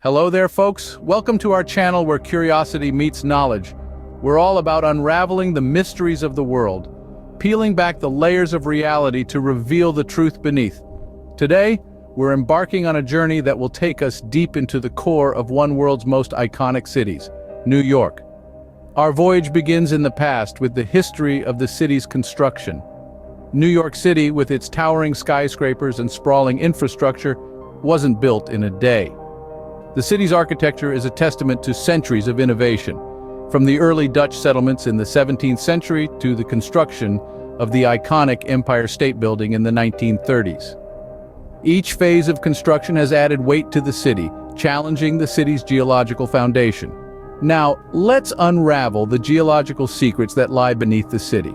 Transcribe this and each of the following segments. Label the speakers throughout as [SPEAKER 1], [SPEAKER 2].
[SPEAKER 1] Hello there, folks. Welcome to our channel where curiosity meets knowledge. We're all about unraveling the mysteries of the world, peeling back the layers of reality to reveal the truth beneath. Today, we're embarking on a journey that will take us deep into the core of one world's most iconic cities, New York. Our voyage begins in the past with the history of the city's construction. New York City, with its towering skyscrapers and sprawling infrastructure, wasn't built in a day. The city's architecture is a testament to centuries of innovation, from the early Dutch settlements in the 17th century to the construction of the iconic Empire State Building in the 1930s. Each phase of construction has added weight to the city, challenging the city's geological foundation. Now, let's unravel the geological secrets that lie beneath the city.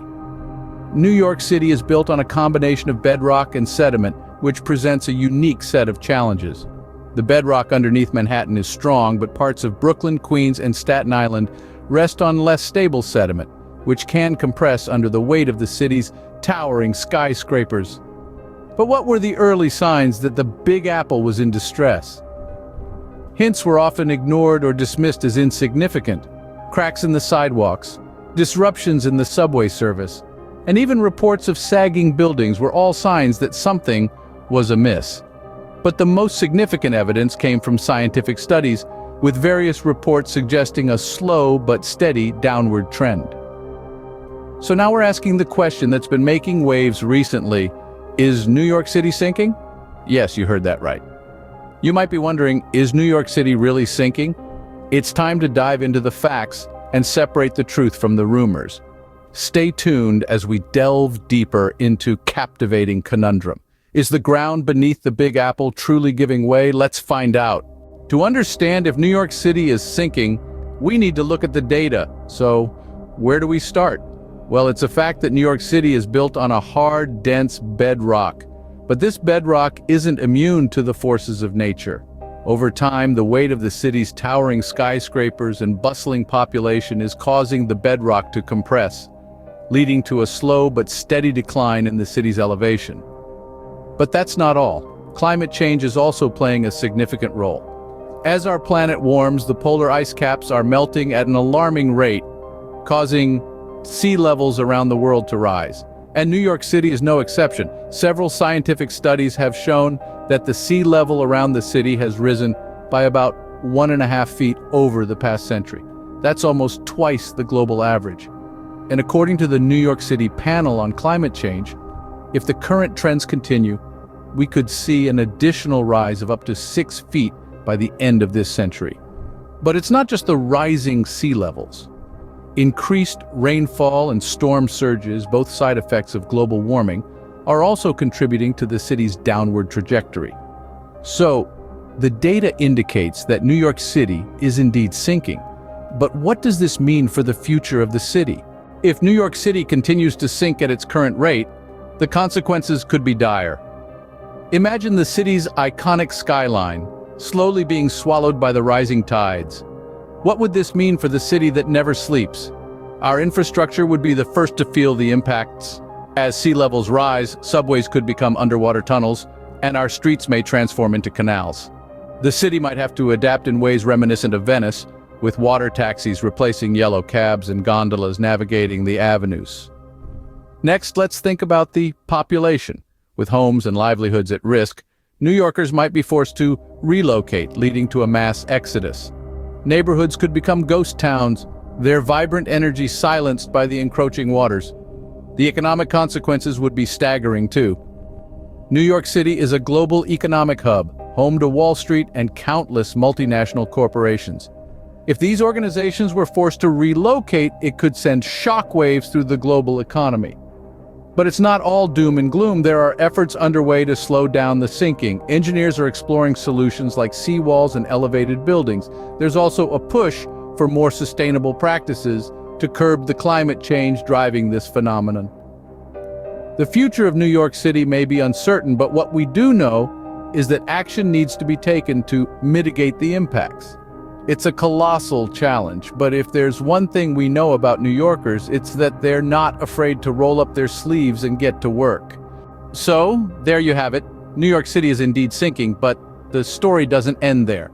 [SPEAKER 1] New York City is built on a combination of bedrock and sediment, which presents a unique set of challenges. The bedrock underneath Manhattan is strong, but parts of Brooklyn, Queens, and Staten Island rest on less stable sediment, which can compress under the weight of the city's towering skyscrapers. But what were the early signs that the Big Apple was in distress? Hints were often ignored or dismissed as insignificant. Cracks in the sidewalks, disruptions in the subway service, and even reports of sagging buildings were all signs that something was amiss. But the most significant evidence came from scientific studies, with various reports suggesting a slow but steady downward trend. So now we're asking the question that's been making waves recently: is New York City sinking? Yes, you heard that right. You might be wondering, is New York City really sinking? It's time to dive into the facts and separate the truth from the rumors. Stay tuned as we delve deeper into captivating conundrum. Is the ground beneath the Big Apple truly giving way? Let's find out. To understand if New York City is sinking, we need to look at the data. So, where do we start? Well, it's a fact that New York City is built on a hard, dense bedrock. But this bedrock isn't immune to the forces of nature. Over time, the weight of the city's towering skyscrapers and bustling population is causing the bedrock to compress, leading to a slow but steady decline in the city's elevation. But that's not all. Climate change is also playing a significant role. As our planet warms, the polar ice caps are melting at an alarming rate, causing sea levels around the world to rise. And New York City is no exception. Several scientific studies have shown that the sea level around the city has risen by about 1.5 feet over the past century. That's almost twice the global average. And according to the New York City Panel on Climate Change, if the current trends continue, we could see an additional rise of up to 6 feet by the end of this century. But it's not just the rising sea levels. Increased rainfall and storm surges, both side effects of global warming, are also contributing to the city's downward trajectory. So, the data indicates that New York City is indeed sinking. But what does this mean for the future of the city? If New York City continues to sink at its current rate, the consequences could be dire. Imagine the city's iconic skyline slowly being swallowed by the rising tides. What would this mean for the city that never sleeps? Our infrastructure would be the first to feel the impacts. As sea levels rise, subways could become underwater tunnels, and our streets may transform into canals. The city might have to adapt in ways reminiscent of Venice, with water taxis replacing yellow cabs and gondolas navigating the avenues. Next, let's think about the population. With homes and livelihoods at risk, New Yorkers might be forced to relocate, leading to a mass exodus. Neighborhoods could become ghost towns, their vibrant energy silenced by the encroaching waters. The economic consequences would be staggering too. New York City is a global economic hub, home to Wall Street and countless multinational corporations. If these organizations were forced to relocate, it could send shockwaves through the global economy. But it's not all doom and gloom. There are efforts underway to slow down the sinking. Engineers are exploring solutions like seawalls and elevated buildings. There's also a push for more sustainable practices to curb the climate change driving this phenomenon. The future of New York City may be uncertain, but what we do know is that action needs to be taken to mitigate the impacts. It's a colossal challenge, but if there's one thing we know about New Yorkers, it's that they're not afraid to roll up their sleeves and get to work. So, there you have it. New York City is indeed sinking, but the story doesn't end there.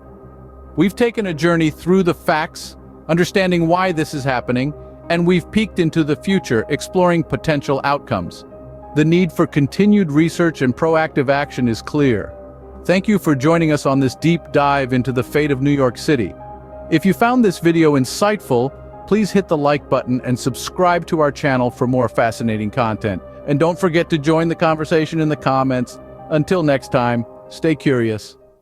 [SPEAKER 1] We've taken a journey through the facts, understanding why this is happening, and we've peeked into the future, exploring potential outcomes. The need for continued research and proactive action is clear. Thank you for joining us on this deep dive into the fate of New York City. If you found this video insightful, please hit the like button and subscribe to our channel for more fascinating content. And don't forget to join the conversation in the comments. Until next time, stay curious.